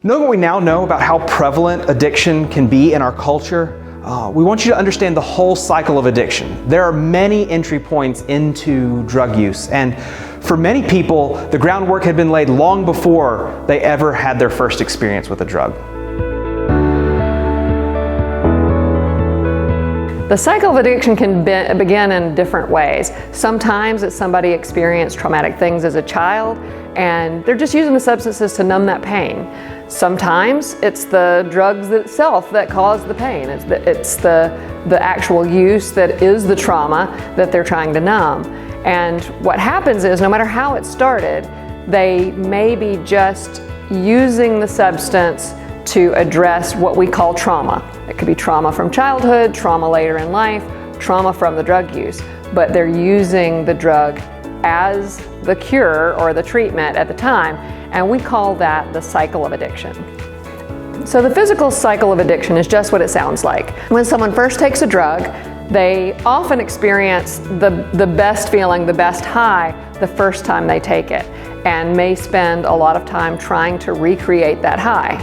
Knowing what we now know about how prevalent addiction can be in our culture, we want you to understand the whole cycle of addiction. There are many entry points into drug use, and for many people, the groundwork had been laid long before they ever had their first experience with a drug. The cycle of addiction can begin in different ways. Sometimes it's somebody experienced traumatic things as a child and they're just using the substances to numb that pain. Sometimes it's the drugs itself that cause the pain. It's the actual use that is the trauma that they're trying to numb. And what happens is, no matter how it started, they may be just using the substance to address what we call trauma. It could be trauma from childhood, trauma later in life, trauma from the drug use, but they're using the drug as the cure or the treatment at the time, and we call that the cycle of addiction. So the physical cycle of addiction is just what it sounds like. When someone first takes a drug, they often experience the best feeling, the best high, the first time they take it, and may spend a lot of time trying to recreate that high.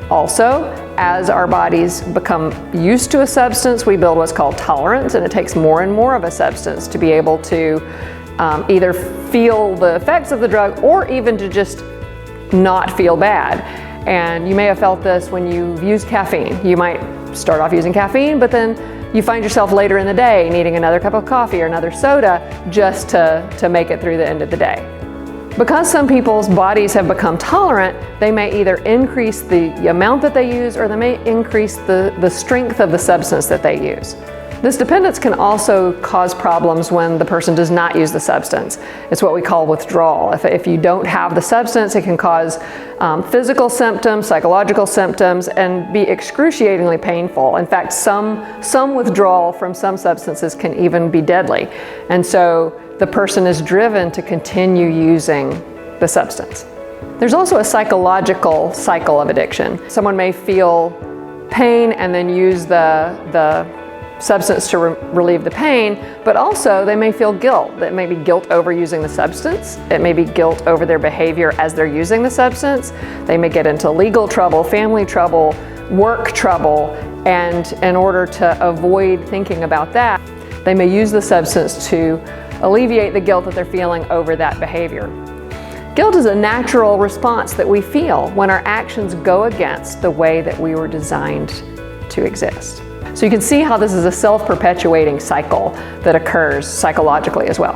Also, as our bodies become used to a substance, we build what's called tolerance, and it takes more and more of a substance to be able to either feel the effects of the drug or even to just not feel bad. And you may have felt this when you've used caffeine. You might start off using caffeine, but then you find yourself later in the day needing another cup of coffee or another soda just to make it through the end of the day. Because some people's bodies have become tolerant, they may either increase the amount that they use or they may increase the strength of the substance that they use. This dependence can also cause problems when the person does not use the substance. It's what we call withdrawal. If you don't have the substance, it can cause physical symptoms, psychological symptoms, and be excruciatingly painful. In fact, some withdrawal from some substances can even be deadly. And so the person is driven to continue using the substance. There's also a psychological cycle of addiction. Someone may feel pain and then use the substance to relieve the pain, but also they may feel guilt. That may be guilt over using the substance. It may be guilt over their behavior as they're using the substance. They may get into legal trouble, family trouble, work trouble, and in order to avoid thinking about that, they may use the substance to alleviate the guilt that they're feeling over that behavior. Guilt is a natural response that we feel when our actions go against the way that we were designed to exist. So you can see how this is a self-perpetuating cycle that occurs psychologically as well.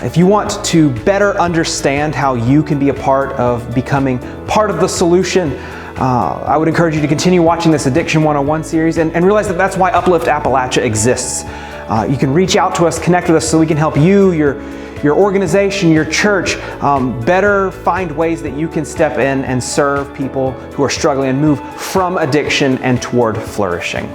If you want to better understand how you can be a part of becoming part of the solution, I would encourage you to continue watching this Addiction 101 series and realize that that's why Uplift Appalachia exists. You can reach out to us, connect with us so we can help you, your organization, your church, better find ways that you can step in and serve people who are struggling and move from addiction and toward flourishing.